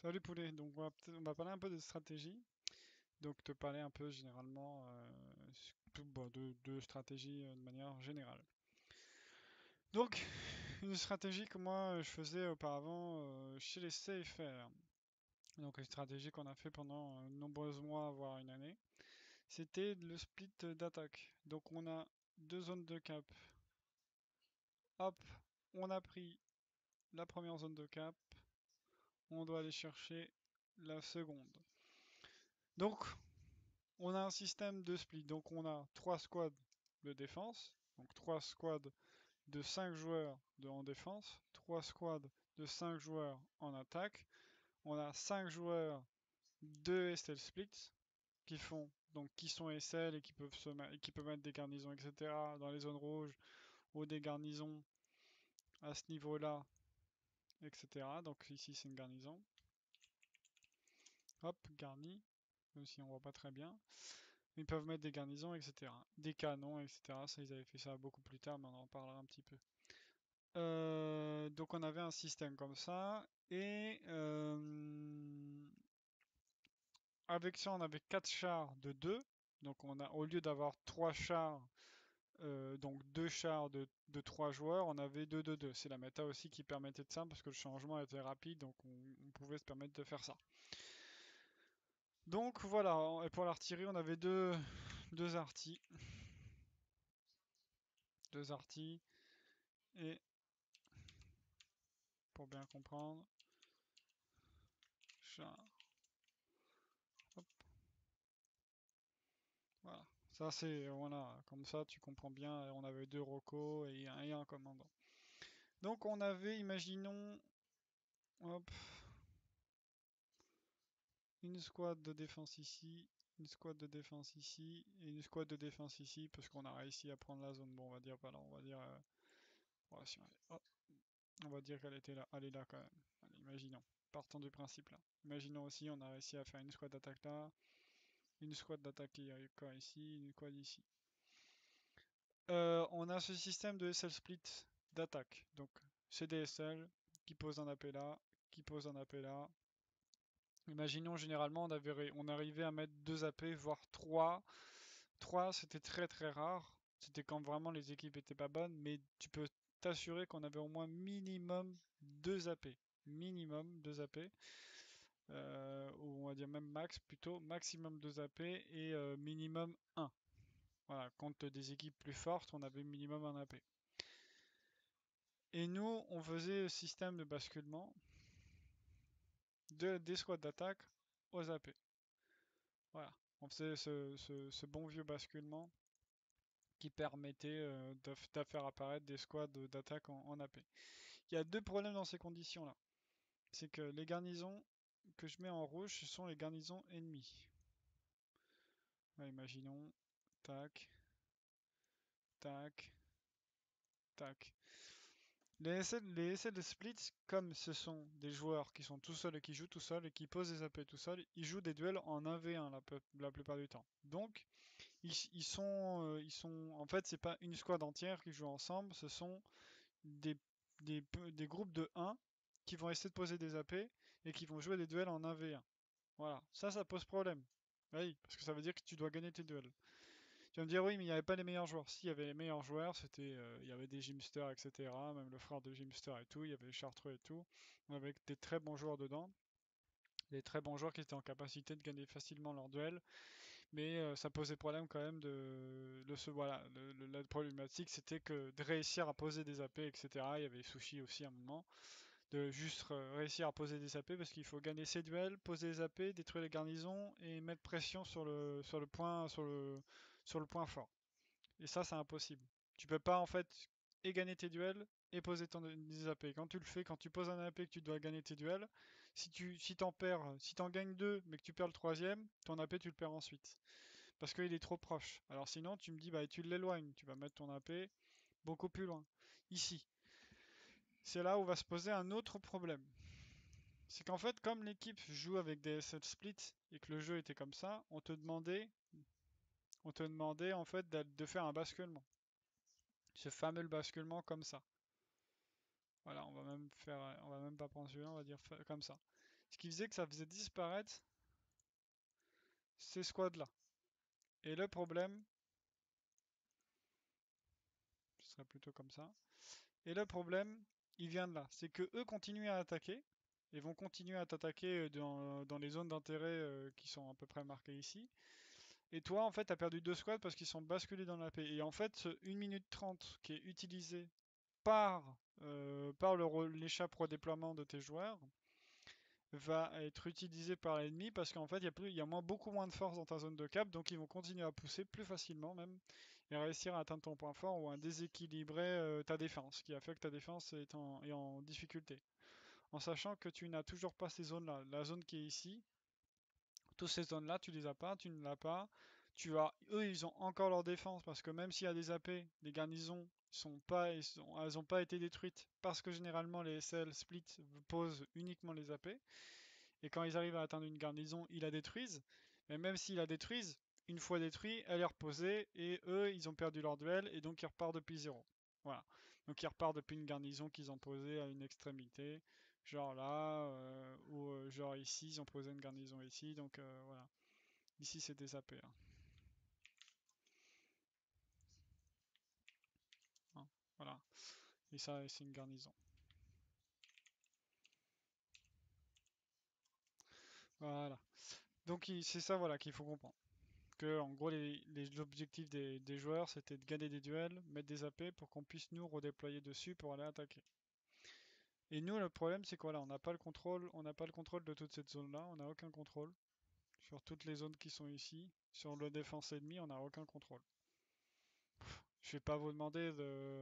Salut poulet, donc on va parler un peu de stratégie, donc te parler un peu généralement de stratégie de manière générale. Donc, une stratégie que moi je faisais auparavant chez les CFR, donc une stratégie qu'on a fait pendant de nombreux mois, voire une année, c'était le split d'attaque. Donc on a deux zones de cap, hop, on a pris la première zone de cap, on doit aller chercher la seconde. Donc on a un système de split, donc on a 3 squads de défense, donc 3 squads de 5 joueurs en défense, 3 squads de 5 joueurs en attaque, on a 5 joueurs de SL splits qui sont SL et qui peuvent mettre des garnisons, etc. dans les zones rouges ou des garnisons à ce niveau-là, etc. Donc ici c'est une garnison. Hop, garni, même si on voit pas très bien. Ils peuvent mettre des garnisons, etc. Des canons, etc. Ça, ils avaient fait ça beaucoup plus tard, mais on en parlera un petit peu. Donc on avait un système comme ça, et avec ça, on avait 4 chars de 2. Donc on a, au lieu d'avoir 3 chars, donc 2 chars de 3 joueurs, on avait 2 de 2. C'est la méta aussi qui permettait de ça, parce que le changement était rapide, donc on pouvait se permettre de faire ça. Donc voilà, et pour l'artillerie, on avait deux artis. Deux artis, et pour bien comprendre, char. Hop, voilà. Ça c'est, voilà, comme ça tu comprends bien, on avait deux rocos et un commandant. Donc on avait, imaginons, hop, une squad de défense ici, une squad de défense ici, et une squad de défense ici, parce qu'on a réussi à prendre la zone. Bon, on va dire pas là, on va dire, voilà, si on va dire qu'elle était là, elle est là quand même. Allez, imaginons, partons du principe là. Imaginons aussi, on a réussi à faire une squad d'attaque là, une squad d'attaque ici, une squad ici. On a ce système de SL split d'attaque. Donc CDSL qui pose un AP là, qui pose un AP là. Imaginons généralement on arrivait à mettre 2 AP, voire 3. 3 c'était très très rare. C'était quand vraiment les équipes étaient pas bonnes, mais tu peux t'assurer qu'on avait au moins minimum 2 AP. Minimum 2 AP. Ou on va dire même max plutôt. Maximum 2 AP et minimum 1. Voilà, contre des équipes plus fortes, on avait minimum un AP. Et nous, on faisait le système de basculement des squads d'attaque aux AP. Voilà, on faisait ce bon vieux basculement qui permettait de faire apparaître des squads d'attaque en AP. Il y a deux problèmes dans ces conditions-là. C'est que les garnisons que je mets en rouge, ce sont les garnisons ennemies. Ouais, imaginons, tac, tac, tac. Les SL de Splits, comme ce sont des joueurs qui sont tout seuls et qui jouent tout seuls et qui posent des AP tout seuls, ils jouent des duels en 1v1 la plupart du temps. Donc, ils sont, en fait, c'est pas une squad entière qui joue ensemble, ce sont des, des groupes de 1 qui vont essayer de poser des AP et qui vont jouer des duels en 1v1. Voilà, ça pose problème. Oui, parce que ça veut dire que tu dois gagner tes duels. Tu vas me dire, oui, mais il n'y avait pas les meilleurs joueurs. Si, il y avait les meilleurs joueurs, il y avait des Gymsters, etc. Même le frère de Gymster et tout, il y avait les Chartreux et tout. Avec des très bons joueurs dedans. Des très bons joueurs qui étaient en capacité de gagner facilement leurs duels. Mais ça posait problème quand même voilà, la problématique, c'était que de réussir à poser des AP, etc. Il y avait Sushi aussi à un moment. De juste réussir à poser des AP parce qu'il faut gagner ses duels, poser des AP, détruire les garnisons et mettre pression sur le point fort. Et ça, c'est impossible. Tu peux pas en fait et gagner tes duels et poser des AP. Quand tu le fais, quand tu poses un AP que tu dois gagner tes duels, si t'en perds, si t'en gagnes deux mais que tu perds le troisième, ton AP tu le perds ensuite. Parce qu'il est trop proche. Alors sinon, tu me dis, bah tu l'éloignes, tu vas mettre ton AP beaucoup plus loin. Ici. C'est là où va se poser un autre problème. C'est qu'en fait, comme l'équipe joue avec des SL splits et que le jeu était comme ça, on te demandait en fait de faire un basculement. Ce fameux basculement comme ça. Voilà, on va même pas prendre celui-là, on va dire comme ça. Ce qui faisait que ça faisait disparaître ces squads-là. Et le problème, ce serait plutôt comme ça. Et le problème, il vient de là. C'est que eux continuent à attaquer et vont continuer à t'attaquer dans les zones d'intérêt qui sont à peu près marquées ici. Et toi, en fait, t'as perdu 2 squads parce qu'ils sont basculés dans la paix. Et en fait, ce 1 minute 30 qui est utilisé par l'échappe redéploiement de tes joueurs va être utilisé par l'ennemi parce qu'en fait, il y a beaucoup moins de force dans ta zone de cap, donc ils vont continuer à pousser plus facilement même et réussir à atteindre ton point fort ou à déséquilibrer ta défense, ce qui a fait que ta défense est en difficulté. En sachant que tu n'as toujours pas ces zones-là. La zone qui est ici, toutes ces zones-là, tu les as pas, tu ne l'as pas. Eux, ils ont encore leur défense parce que même s'il y a des AP, les garnisons elles ont pas été détruites parce que généralement les SL split posent uniquement les AP. Et quand ils arrivent à atteindre une garnison, ils la détruisent. Mais même s'ils la détruisent, une fois détruite, elle est reposée et eux, ils ont perdu leur duel et donc ils repartent depuis zéro. Voilà. Donc ils repartent depuis une garnison qu'ils ont posée à une extrémité, genre là, ou genre ici, ils ont posé une garnison ici, donc voilà. Ici, c'est des AP, hein. Voilà. Et ça, c'est une garnison. Voilà. Donc c'est ça, voilà, qu'il faut comprendre. Que en gros les objectifs des joueurs c'était de gagner des duels, mettre des AP pour qu'on puisse nous redéployer dessus pour aller attaquer. Et nous le problème c'est quoi là, on n'a pas le contrôle de toute cette zone là, on n'a aucun contrôle sur toutes les zones qui sont ici, sur le défense ennemi on n'a aucun contrôle. Je vais pas vous demander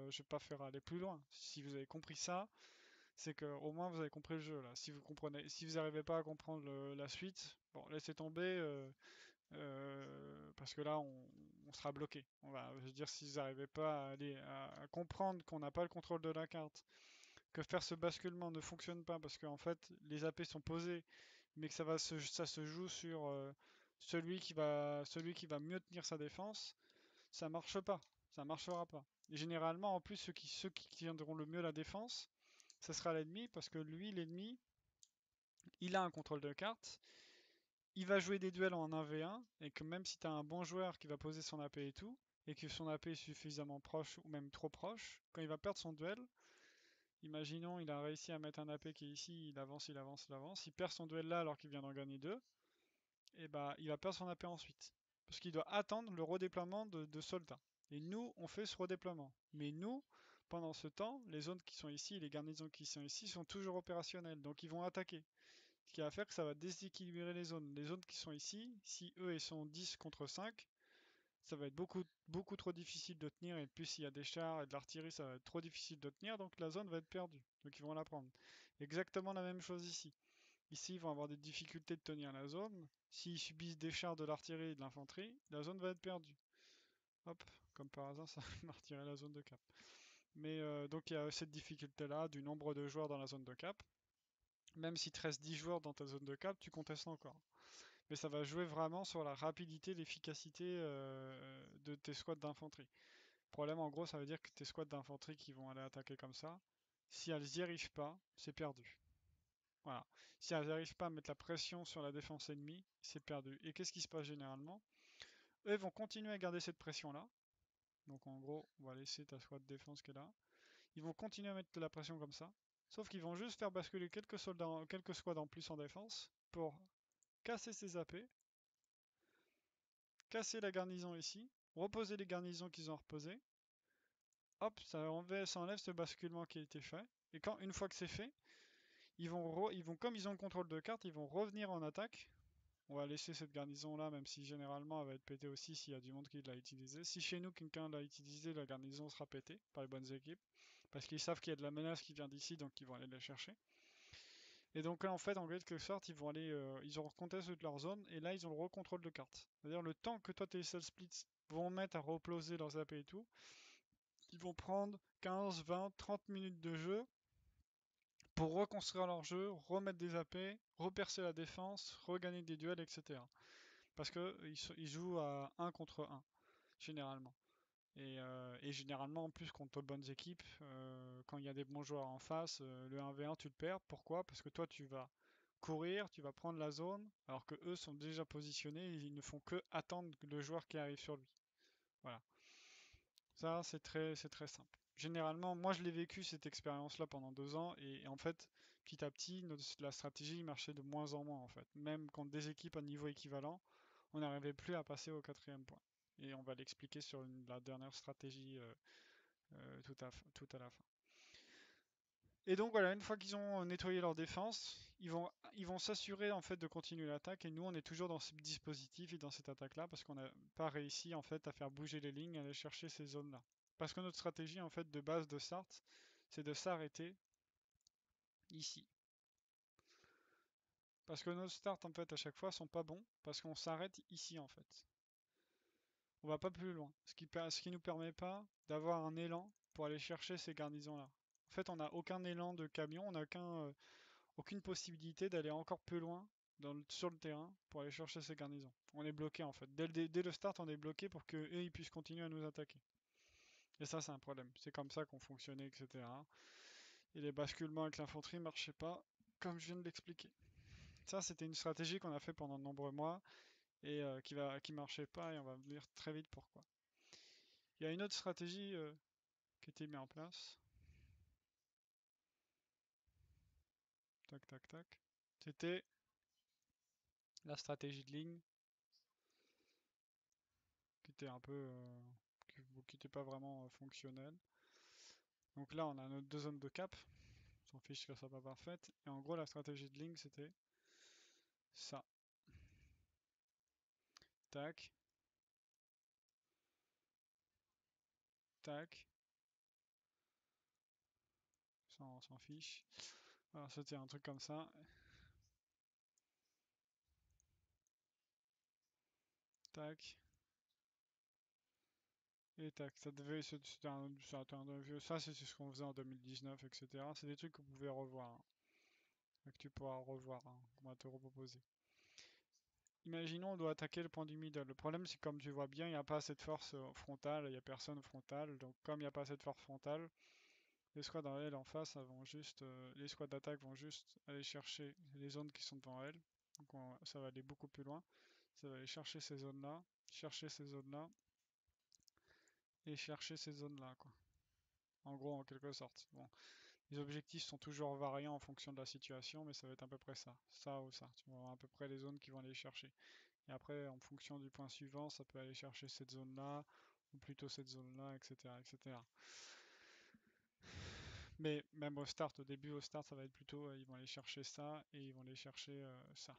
je vais pas faire aller plus loin. Si vous avez compris ça, c'est que au moins vous avez compris le jeu là. Si vous n'arrivez pas à comprendre la suite, bon laissez tomber. Parce que là, on sera bloqué. Je veux dire, s'ils n'arrivaient pas à comprendre qu'on n'a pas le contrôle de la carte, que faire ce basculement ne fonctionne pas parce qu'en fait, les AP sont posés, mais que ça se joue sur celui qui va mieux tenir sa défense, ça marche pas. Ça marchera pas. Et généralement, en plus, ceux qui tiendront le mieux la défense, ça sera l'ennemi parce que lui, l'ennemi, il a un contrôle de carte, il va jouer des duels en 1v1 et que même si tu as un bon joueur qui va poser son AP et tout, et que son AP est suffisamment proche ou même trop proche, quand il va perdre son duel, imaginons il a réussi à mettre un AP qui est ici, il avance, il avance, il avance, il perd son duel là alors qu'il vient d'en gagner deux, et bah il va perdre son AP ensuite. Parce qu'il doit attendre le redéploiement de soldats. Et nous, on fait ce redéploiement. Mais nous, pendant ce temps, les zones qui sont ici, les garnisons qui sont ici sont toujours opérationnelles, donc ils vont attaquer. Ce qui va faire que ça va déséquilibrer les zones. Les zones qui sont ici, si eux ils sont 10 contre 5, ça va être beaucoup trop difficile de tenir. Et puis s'il y a des chars et de l'artillerie, ça va être trop difficile de tenir. Donc la zone va être perdue. Donc ils vont la prendre. Exactement la même chose ici. Ici, ils vont avoir des difficultés de tenir la zone. S'ils subissent des chars, de l'artillerie et de l'infanterie, la zone va être perdue. Hop, comme par hasard, ça va retirer la zone de cap. Mais donc il y a cette difficulté-là du nombre de joueurs dans la zone de cap. Même si te reste 10 joueurs dans ta zone de cap, tu contestes encore. Mais ça va jouer vraiment sur la rapidité, l'efficacité de tes squads d'infanterie. Problème, en gros, ça veut dire que tes squads d'infanterie qui vont aller attaquer comme ça, si elles n'y arrivent pas, c'est perdu. Voilà. Si elles n'arrivent pas à mettre la pression sur la défense ennemie, c'est perdu. Et qu'est-ce qui se passe généralement? Eux ils vont continuer à garder cette pression-là. Donc en gros, on va laisser ta squad de défense qui est là. Ils vont continuer à mettre de la pression comme ça. Sauf qu'ils vont juste faire basculer quelques squads en plus en défense pour casser ces AP, casser la garnison ici, reposer les garnisons qu'ils ont reposées. Hop, ça enlève ce basculement qui a été fait. Et une fois que c'est fait, comme ils ont le contrôle de carte, ils vont revenir en attaque. On va laisser cette garnison là, même si généralement elle va être pétée aussi s'il y a du monde qui l'a utilisée. Si chez nous quelqu'un l'a utilisé, la garnison sera pétée par les bonnes équipes. Parce qu'ils savent qu'il y a de la menace qui vient d'ici, donc ils vont aller la chercher. Et donc là, en fait, en quelque sorte, ils ont contesté toute leur zone, et là, ils ont le recontrôle de carte. C'est-à-dire le temps que toi, tes sales splits vont mettre à reploser leurs AP et tout, ils vont prendre 15, 20, 30 minutes de jeu pour reconstruire leur jeu, remettre des AP, repercer la défense, regagner des duels, etc. Parce que ils jouent à 1 contre 1, généralement. Et généralement, en plus, contre de bonnes équipes, quand il y a des bons joueurs en face, le 1v1, tu le perds. Pourquoi? Parce que toi, tu vas courir, tu vas prendre la zone, alors que eux sont déjà positionnés, ils ne font que attendre le joueur qui arrive sur lui. Voilà. Ça, c'est très simple. Généralement, moi je l'ai vécu cette expérience-là pendant 2 ans et en fait, petit à petit, la stratégie marchait de moins en moins en fait. Même contre des équipes à niveau équivalent, on n'arrivait plus à passer au quatrième point. Et on va l'expliquer sur la dernière stratégie tout à la fin. Et donc voilà, une fois qu'ils ont nettoyé leur défense, ils vont s'assurer en fait de continuer l'attaque. Et nous, on est toujours dans ce dispositif et dans cette attaque-là parce qu'on n'a pas réussi en fait à faire bouger les lignes, à aller chercher ces zones-là. Parce que notre stratégie en fait de base de start, c'est de s'arrêter ici. Parce que nos starts en fait à chaque fois sont pas bons parce qu'on s'arrête ici en fait. On va pas plus loin, ce qui nous permet pas d'avoir un élan pour aller chercher ces garnisons-là. En fait, on n'a aucun élan de camion, on n'a aucune possibilité d'aller encore plus loin sur le terrain pour aller chercher ces garnisons. On est bloqué en fait. Dès le start, on est bloqué pour qu'eux ils puissent continuer à nous attaquer. Et ça, c'est un problème. C'est comme ça qu'on fonctionnait, etc. Et les basculements avec l'infanterie marchaient pas, comme je viens de l'expliquer. Ça, c'était une stratégie qu'on a fait pendant de nombreux mois et qui marchait pas, et on va venir très vite pourquoi. Il y a une autre stratégie qui était mise en place. Tac, tac, tac. C'était la stratégie de ligne qui était un peu qui n'était pas vraiment fonctionnelle. Donc là, on a nos deux zones de cap. On s'en fiche que ça soit pas parfaite. Et en gros, la stratégie de ligne, c'était ça. Tac, tac. Ça, on s'en fiche. Alors, c'était un truc comme ça. Tac. Et tac. Ça devait. C'était un vieux. Ça, c'est ce qu'on faisait en 2019, etc. C'est des trucs que vous pouvez revoir, hein, que tu pourras revoir, hein, qu'on va te reproposer. Imaginons, on doit attaquer le point du middle. Le problème, c'est que comme tu vois bien, il n'y a pas assez de force frontale, il n'y a personne frontale. Donc, comme il n'y a pas assez de force frontale, les squads en L en face, les squads d'attaque vont juste aller chercher les zones qui sont devant elles. Donc, ça va aller beaucoup plus loin. Ça va aller chercher ces zones-là, chercher ces zones-là, et chercher ces zones-là, quoi. En gros, en quelque sorte. Bon, les objectifs sont toujours variants en fonction de la situation, mais ça va être à peu près ça. Ça ou ça. Tu vois à peu près les zones qui vont aller chercher. Et après, en fonction du point suivant, ça peut aller chercher cette zone-là, ou plutôt cette zone-là, etc., etc. Mais même au start, au start, ça va être plutôt, ils vont aller chercher ça et ils vont aller chercher ça.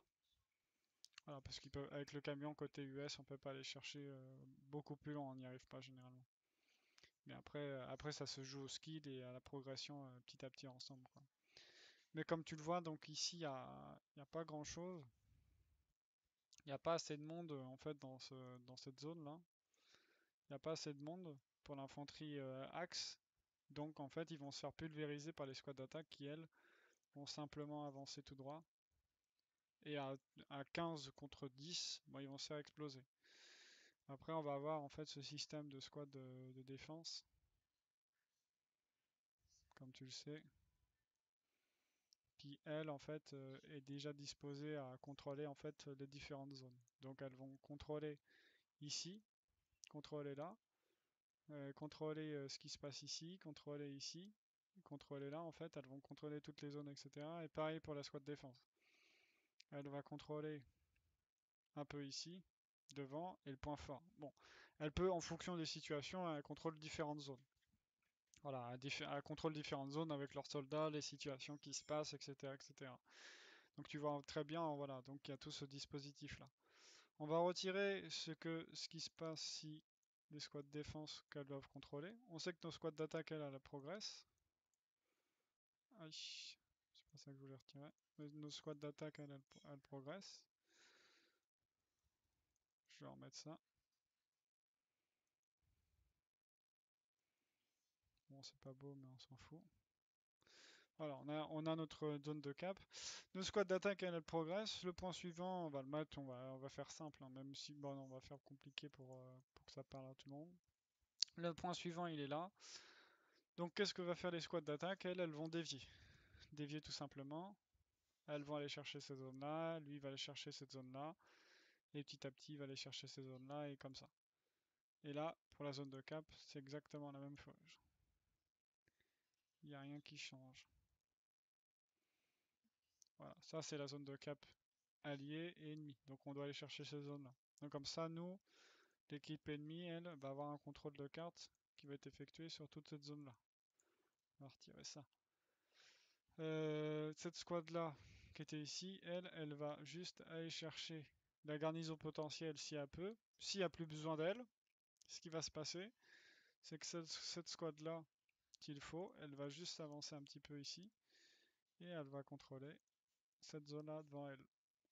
Voilà, parce avec le camion côté US, on peut pas aller chercher beaucoup plus loin, on n'y arrive pas généralement. Mais après, ça se joue au skill et à la progression petit à petit ensemble, quoi. Mais comme tu le vois, donc ici, il y a pas grand-chose. Il n'y a pas assez de monde en fait dans cette zone-là. Il n'y a pas assez de monde pour l'infanterie axe. Donc en fait, ils vont se faire pulvériser par les squads d'attaque qui, elles, vont simplement avancer tout droit. Et à 15 contre 10, bon, ils vont se faire exploser. Après, on va avoir en fait ce système de squad de défense, comme tu le sais, qui, elle, en fait, est déjà disposée à contrôler en fait les différentes zones. Donc elles vont contrôler ici, contrôler là, contrôler ce qui se passe ici, contrôler là, en fait, elles vont contrôler toutes les zones, etc. Et pareil pour la squad défense. Elle va contrôler un peu ici, devant, et le point fort. Bon, elle peut, en fonction des situations, elle contrôle différentes zones. Voilà, elle contrôle différentes zones avec leurs soldats, les situations qui se passent, etc., etc. Donc tu vois très bien, voilà, donc il y a tout ce dispositif-là. On va retirer ce qui se passe si les squads de défense qu'elles doivent contrôler. On sait que nos squads d'attaque, elles progressent. Aïe, c'est pas ça que je voulais retirer. Mais nos squads d'attaque, elles progressent. Je vais remettre ça. Bon, c'est pas beau, mais on s'en fout. Voilà, on a notre zone de cap. Nos squads d'attaque, elles progressent. Le point suivant, on va le mettre, on va faire simple, hein, même si, bon, on va faire compliqué pour que ça parle à tout le monde. Le point suivant, il est là. Donc, qu'est-ce que va faire les squads d'attaque? Elles vont dévier. Dévier tout simplement. elles vont aller chercher cette zone-là, lui va aller chercher cette zone-là, et petit à petit il va aller chercher ces zones-là, et comme ça. Et là, pour la zone de cap, c'est exactement la même chose. Il n'y a rien qui change. Voilà, ça c'est la zone de cap alliée et ennemie. Donc on doit aller chercher ces zones-là. Donc comme ça, nous, l'équipe ennemie, elle, va avoir un contrôle de carte qui va être effectué sur toute cette zone-là. On va retirer ça. Cette squad-là, qui était ici, elle va juste aller chercher la garnison potentielle s'il y a peu. S'il n'y a plus besoin d'elle, ce qui va se passer, c'est que cette squad-là, qu'il faut, elle va juste s'avancer un petit peu ici et elle va contrôler cette zone-là devant elle.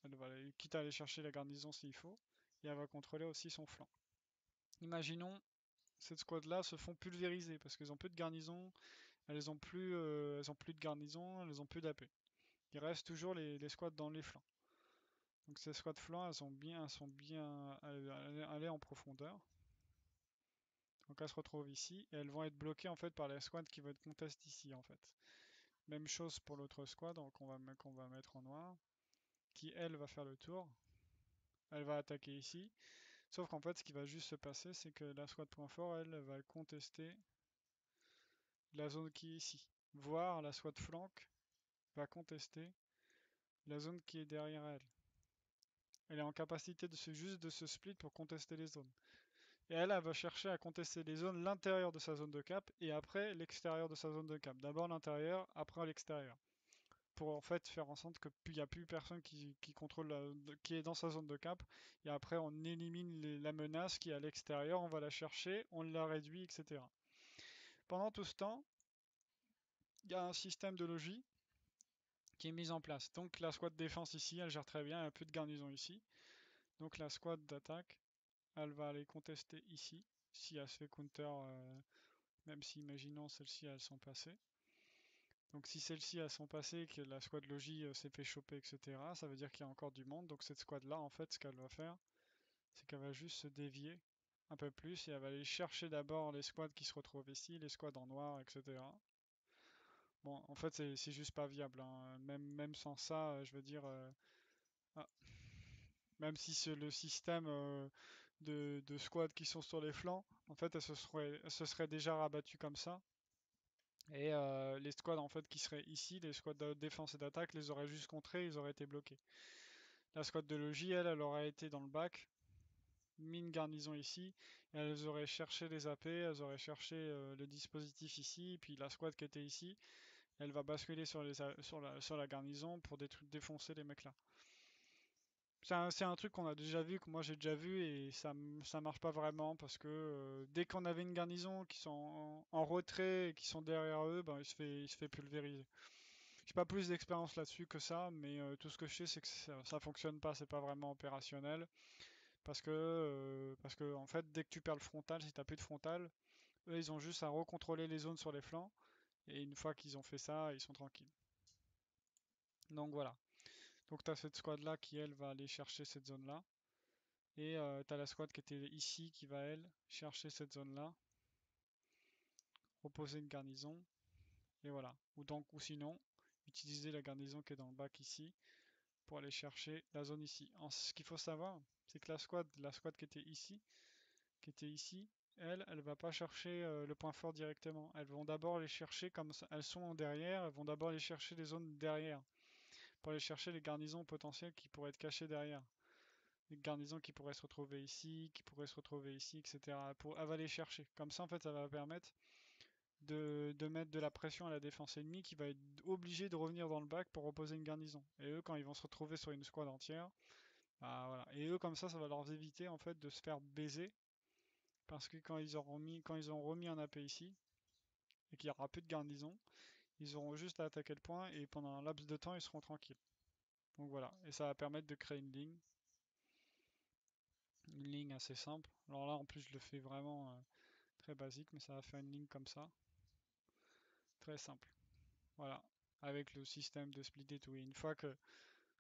Elle va aller, quitte à aller chercher la garnison s'il faut, et elle va contrôler aussi son flanc. Imaginons cette squad-là se font pulvériser parce qu'elles ont plus de garnison, elles ont plus de garnison, elles ont plus d'AP. Il reste toujours les squads dans les flancs. Donc ces squads flancs, elles sont bien allées en profondeur. Donc elles se retrouvent ici et elles vont être bloquées en fait par les squads qui vont être contest ici en fait. Même chose pour l'autre squad, donc qu'on va mettre en noir, qui elle va faire le tour. Elle va attaquer ici. Sauf qu'en fait, ce qui va juste se passer, c'est que la squad point fort, elle va contester la zone qui est ici. Voire la squad flank va contester la zone qui est derrière elle. Elle est en capacité juste de se split pour contester les zones. Et elle va chercher à contester les zones, l'intérieur de sa zone de cap et après l'extérieur de sa zone de cap. D'abord l'intérieur, après l'extérieur. Pour en fait faire en sorte qu'il n'y a plus personne qui contrôle qui est dans sa zone de cap. Et après on élimine la menace qui est à l'extérieur, on va la chercher, on la réduit, etc. Pendant tout ce temps, il y a un système de logis qui est mis en place. Donc la squad défense ici, elle gère très bien, il n'y a plus de garnison ici. Donc la squad d'attaque, elle va aller contester ici, si elle se fait counter, même si imaginons celles-ci elles sont passées. Donc si celles-ci elles sont passées, que la squad logis s'est fait choper, etc., ça veut dire qu'il y a encore du monde. Donc cette squad-là, en fait, ce qu'elle va faire, c'est qu'elle va juste se dévier un peu plus et elle va aller chercher d'abord les squads qui se retrouvent ici, les squads en noir, etc. Bon, en fait, c'est juste pas viable, hein. Même sans ça, je veux dire, ah, même si le système de squads qui sont sur les flancs, en fait, elles se seraient déjà rabattues comme ça. Et les squads en fait qui seraient ici, les squads de défense et d'attaque, les auraient juste contrés, ils auraient été bloqués. La squad de logis, elle aurait été dans le bac, mis une garnison ici, et elles auraient cherché les AP, elles auraient cherché le dispositif ici, puis la squad qui était ici, elle va basculer sur la garnison pour défoncer les mecs là. C'est un truc qu'on a déjà vu, que moi j'ai déjà vu, et ça marche pas vraiment parce que dès qu'on avait une garnison qui sont en retrait et qui sont derrière eux, ben, il se fait pulvériser. J'ai pas plus d'expérience là-dessus que ça, mais tout ce que je sais, c'est que ça fonctionne pas, c'est pas vraiment opérationnel. Parce que en fait, dès que tu perds le frontal, si t'as plus de frontal, eux, ils ont juste à recontrôler les zones sur les flancs. Et une fois qu'ils ont fait ça, ils sont tranquilles. Donc voilà. Donc t'as cette squad-là qui, elle, va aller chercher cette zone-là. Et t'as la squad qui était ici qui va, elle, chercher cette zone-là. Reposer une garnison. Et voilà. Ou sinon, utiliser la garnison qui est dans le bac ici pour aller chercher la zone ici. Ce qu'il faut savoir, c'est que la squad qui était ici, elle va pas chercher le point fort directement. Elles vont d'abord les chercher comme elles sont derrière, elles vont d'abord aller chercher les zones derrière, pour aller chercher les garnisons potentielles qui pourraient être cachées derrière. Les garnisons qui pourraient se retrouver ici, qui pourraient se retrouver ici, etc. Elle va les chercher. Comme ça, en fait, ça va permettre de mettre de la pression à la défense ennemie qui va être obligée de revenir dans le bac pour reposer une garnison. Et eux, quand ils vont se retrouver sur une squad entière, bah voilà. Et eux, comme ça va leur éviter en fait de se faire baiser. Parce que quand ils ont remis un AP ici, et qu'il n'y aura plus de garnison, ils auront juste à attaquer le point et pendant un laps de temps, ils seront tranquilles. Donc voilà. Et ça va permettre de créer une ligne. Une ligne assez simple. Alors là, en plus, je le fais vraiment très basique, mais ça va faire une ligne comme ça. Très simple. Voilà. Avec le système de split et tout. Et une fois que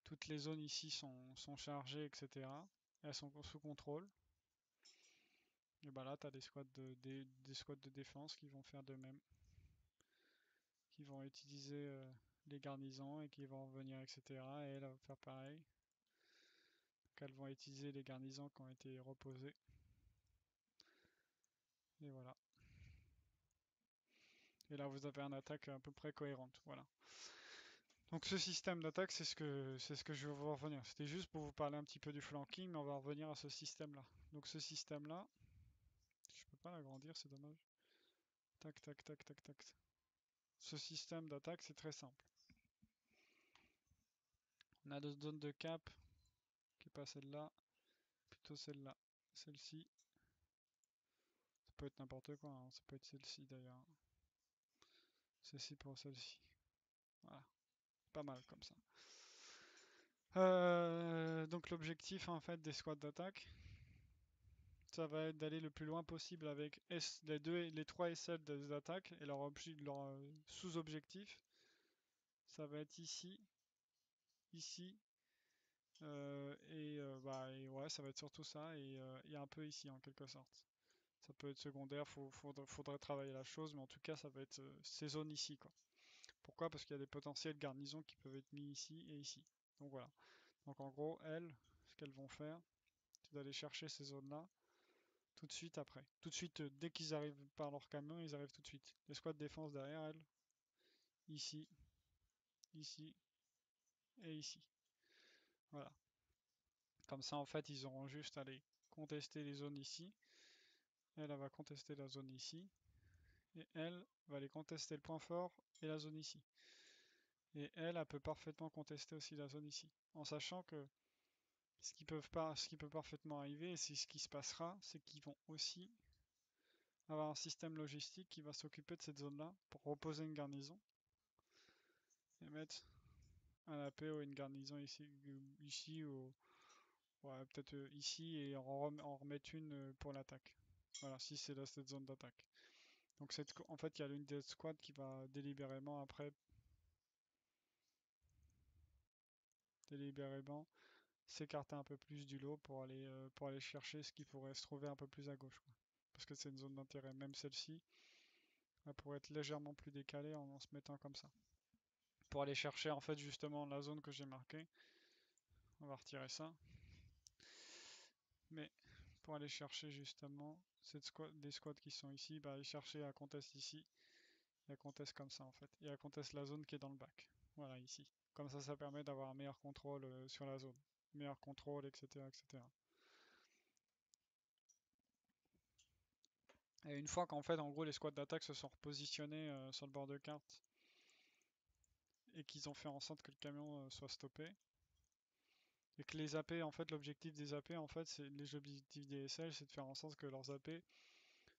toutes les zones ici sont chargées, etc., elles sont sous contrôle, et bah là, tu as des squads de défense qui vont faire de même. Qui vont utiliser les garnisons et qui vont revenir, etc. Et elle va faire pareil. Donc elles vont utiliser les garnisons qui ont été reposées. Et voilà. Et là, vous avez une attaque à peu près cohérente. Voilà. Donc ce système d'attaque, c'est ce que je vais vous revenir. C'était juste pour vous parler un petit peu du flanking, mais on va revenir à ce système-là. Donc ce système-là, je peux pas l'agrandir, c'est dommage. Tac, tac, tac, tac, tac. Ce système d'attaque, c'est très simple. On a deux zones de cap, qui est pas celle-là, plutôt celle-là. Celle-ci, ça peut être n'importe quoi, hein. Ça peut être celle-ci d'ailleurs. Celle-ci pour celle-ci. Voilà, pas mal comme ça. Donc l'objectif en fait des squads d'attaque, ça va être d'aller le plus loin possible avec les trois SL des attaques et leur sous-objectif, ça va être ici, ici et ouais, ça va être surtout ça et un peu ici en quelque sorte. Ça peut être secondaire, faudrait travailler la chose, mais en tout cas ça va être ces zones ici quoi. Pourquoi? Parce qu'il y a des potentiels garnisons qui peuvent être mis ici et ici. Donc voilà. Donc en gros, elles, ce qu'elles vont faire, c'est d'aller chercher ces zones-là tout de suite après. Tout de suite, dès qu'ils arrivent par leur camion, ils arrivent tout de suite. Les squads de défense derrière elles, ici, ici et ici. Voilà. Comme ça, en fait, ils auront juste à aller contester les zones ici. Elle va contester la zone ici. Et elle va aller contester le point fort et la zone ici. Et elle peut parfaitement contester aussi la zone ici. En sachant que ce qui peut parfaitement arriver, et c'est ce qui se passera, c'est qu'ils vont aussi avoir un système logistique qui va s'occuper de cette zone-là pour reposer une garnison et mettre un AP ou une garnison ici ou ouais, peut-être ici et en remettre une pour l'attaque. Voilà, si c'est là cette zone d'attaque. Donc en fait, il y a l'une des squads qui va délibérément après s'écarter un peu plus du lot pour aller chercher ce qui pourrait se trouver un peu plus à gauche, quoi. Parce que c'est une zone d'intérêt. Même celle-ci, elle pourrait être légèrement plus décalée en se mettant comme ça. Pour aller chercher en fait justement la zone que j'ai marquée. On va retirer ça. Mais pour aller chercher justement des squads qui sont ici, bah aller chercher à contest ici. Et à contest comme ça en fait. Et à contest la zone qui est dans le bac. Voilà ici. Comme ça permet d'avoir un meilleur contrôle sur la zone. Meilleur contrôle, etc., etc. Et une fois qu'en fait, en gros, les squads d'attaque se sont repositionnés sur le bord de carte et qu'ils ont fait en sorte que le camion soit stoppé, et que les AP, en fait, l'objectif des AP, en fait, c'est les objectifs des SL, c'est de faire en sorte que leurs AP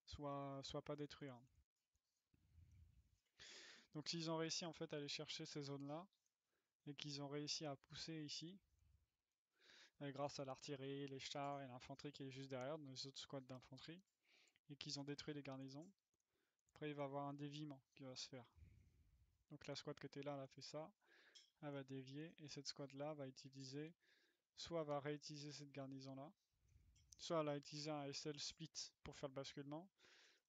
soient pas détruits, hein. Donc s'ils ont réussi en fait à aller chercher ces zones-là et qu'ils ont réussi à pousser ici, grâce à l'artillerie, les chars et l'infanterie qui est juste derrière, les autres squads d'infanterie, et qu'ils ont détruit les garnisons, après il va y avoir un déviement qui va se faire. Donc la squad qui était là, elle a fait ça, elle va dévier et cette squad là va utiliser, soit elle va réutiliser cette garnison là, soit elle a utilisé un SL split pour faire le basculement,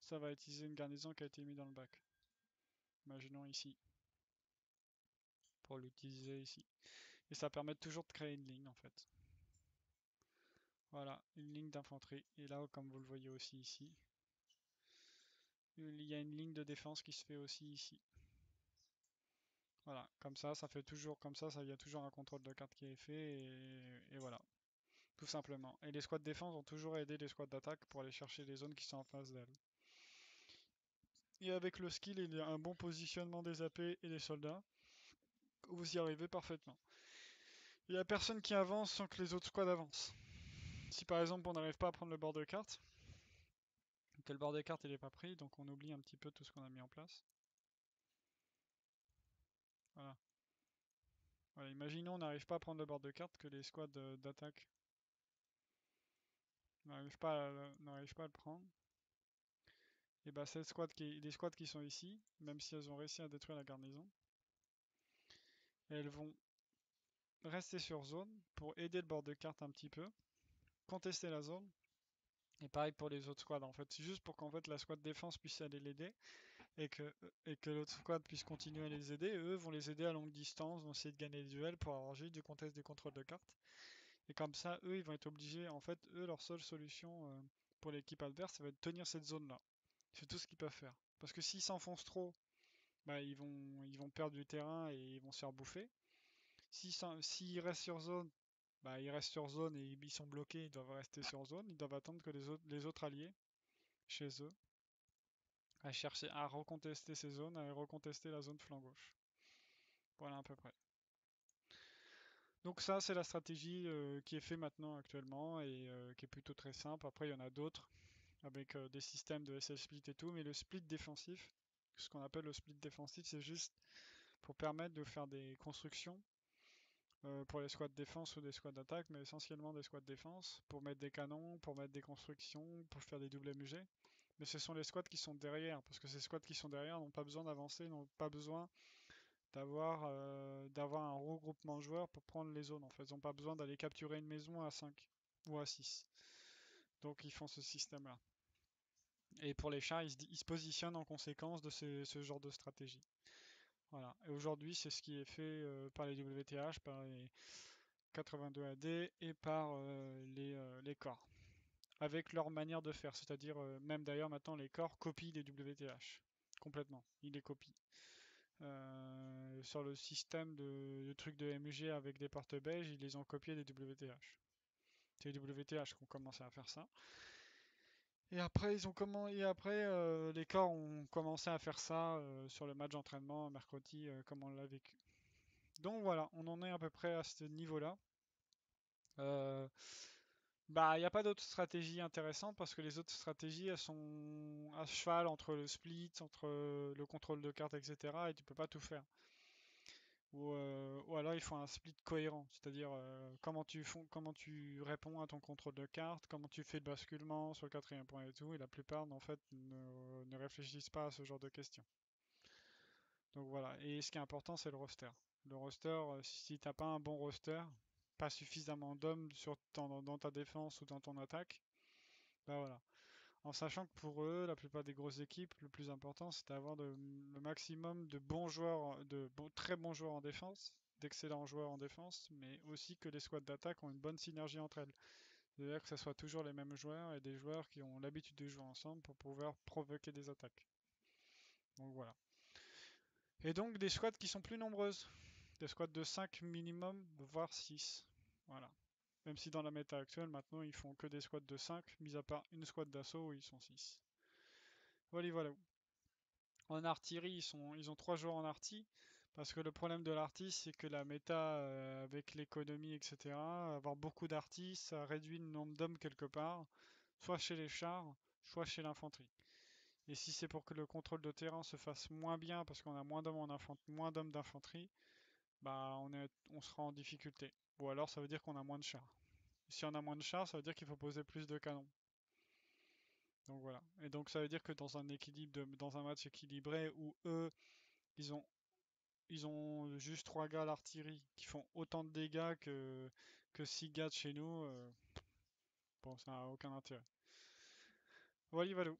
soit elle va utiliser une garnison qui a été mise dans le bac. Imaginons ici, pour l'utiliser ici. Et ça permet toujours de créer une ligne en fait. Voilà, une ligne d'infanterie. Et là, comme vous le voyez aussi ici, il y a une ligne de défense qui se fait aussi ici. Voilà, comme ça fait toujours comme ça, il y a toujours un contrôle de carte qui est fait et voilà, tout simplement. Et les squads de défense ont toujours aidé les squads d'attaque pour aller chercher les zones qui sont en face d'elles. Et avec le skill et un bon positionnement des AP et des soldats, vous y arrivez parfaitement. Il n'y a personne qui avance sans que les autres squads avancent. Si par exemple on n'arrive pas à prendre le bord de carte, que le bord de carte il n'est pas pris, donc on oublie un petit peu tout ce qu'on a mis en place. Voilà. Voilà, imaginons on n'arrive pas à prendre le bord de carte, que les squads d'attaque n'arrivent pas à le prendre. Et bah les squads qui sont ici, même si elles ont réussi à détruire la garnison, elles vont rester sur zone pour aider le bord de carte un petit peu, contester la zone. Et pareil pour les autres squads en fait, c'est juste pour qu'en fait la squad défense puisse aller l'aider et que l'autre squad puisse continuer à les aider. Eux vont les aider à longue distance, vont essayer de gagner les duels pour avoir juste du contest des contrôles de cartes. Et comme ça, eux, ils vont être obligés, en fait, eux, leur seule solution pour l'équipe adverse, ça va être de tenir cette zone-là. C'est tout ce qu'ils peuvent faire. Parce que s'ils s'enfoncent trop, bah, ils vont perdre du terrain et ils vont se faire bouffer. S'ils restent sur zone, bah, ils restent sur zone et ils sont bloqués, ils doivent rester sur zone. Ils doivent attendre que les autres alliés, chez eux, à chercher à recontester ces zones, à recontester la zone flanc gauche. Voilà à peu près. Donc ça, c'est la stratégie qui est faite maintenant actuellement et qui est plutôt très simple. Après, il y en a d'autres avec des systèmes de SL split et tout, mais le split défensif, ce qu'on appelle le split défensif, c'est juste pour permettre de faire des constructions pour les squads défense ou des squads d'attaque, mais essentiellement des squads défense, pour mettre des canons, pour mettre des constructions, pour faire des doubles MG. Mais ce sont les squads qui sont derrière, parce que ces squads qui sont derrière n'ont pas besoin d'avancer, n'ont pas besoin d'avoir un regroupement de joueurs pour prendre les zones. En fait, ils n'ont pas besoin d'aller capturer une maison à 5 ou à 6. Donc ils font ce système-là. Et pour les chars, ils se positionnent en conséquence de ce genre de stratégie. Voilà. Et aujourd'hui, c'est ce qui est fait par les WTH, par les 82 AD et par les corps. Avec leur manière de faire, c'est-à-dire même d'ailleurs maintenant les corps copient les WTH complètement. Ils les copient. Sur le système de trucs de MG avec des portes beiges, ils les ont copiés des WTH. C'est les WTH qui ont commencé à faire ça. Et après, les corps ont commencé à faire ça sur le match d'entraînement mercredi, comme on l'a vécu. Donc voilà, on en est à peu près à ce niveau-là. Euh, Bah, il n'y a pas d'autres stratégies intéressantes parce que les autres stratégies, elles sont à cheval entre le split, entre le contrôle de carte, etc. Et tu peux pas tout faire. Ou alors il faut un split cohérent, c'est-à-dire comment tu réponds à ton contrôle de carte, comment tu fais le basculement sur le quatrième point et tout. Et la plupart, en fait, ne réfléchissent pas à ce genre de questions. Donc voilà. Et ce qui est important, c'est le roster. Le roster, si t'as pas un bon roster, pas suffisamment d'hommes dans ta défense ou dans ton attaque, bah voilà. En sachant que pour eux, la plupart des grosses équipes, le plus important, c'est d'avoir le maximum de bons joueurs, très bons joueurs en défense, d'excellents joueurs en défense, mais aussi que les squads d'attaque ont une bonne synergie entre elles. C'est-à-dire que ce soit toujours les mêmes joueurs et des joueurs qui ont l'habitude de jouer ensemble pour pouvoir provoquer des attaques. Donc voilà. Et donc des squads qui sont plus nombreuses. Des squads de 5 minimum, voire 6. Voilà. Même si dans la méta actuelle, maintenant, ils font que des squads de 5, mis à part une squad d'assaut où ils sont 6. Voilà, voilà. En artillerie, ils ont 3 joueurs en arty. Parce que le problème de l'arty, c'est que la méta, avec l'économie, etc., avoir beaucoup d'arty, ça réduit le nombre d'hommes quelque part, soit chez les chars, soit chez l'infanterie. Et si c'est pour que le contrôle de terrain se fasse moins bien, parce qu'on a moins d'hommes d'infanterie, bah on sera en difficulté. Ou alors ça veut dire qu'on a moins de chars. Si on a moins de chars, ça veut dire qu'il faut poser plus de canons. Donc voilà. Et donc ça veut dire que dans un match équilibré où eux, ils ont ils ont juste 3 gars à l'artillerie qui font autant de dégâts que 6 gars de chez nous. Bon, ça n'a aucun intérêt. Voilà, voilà.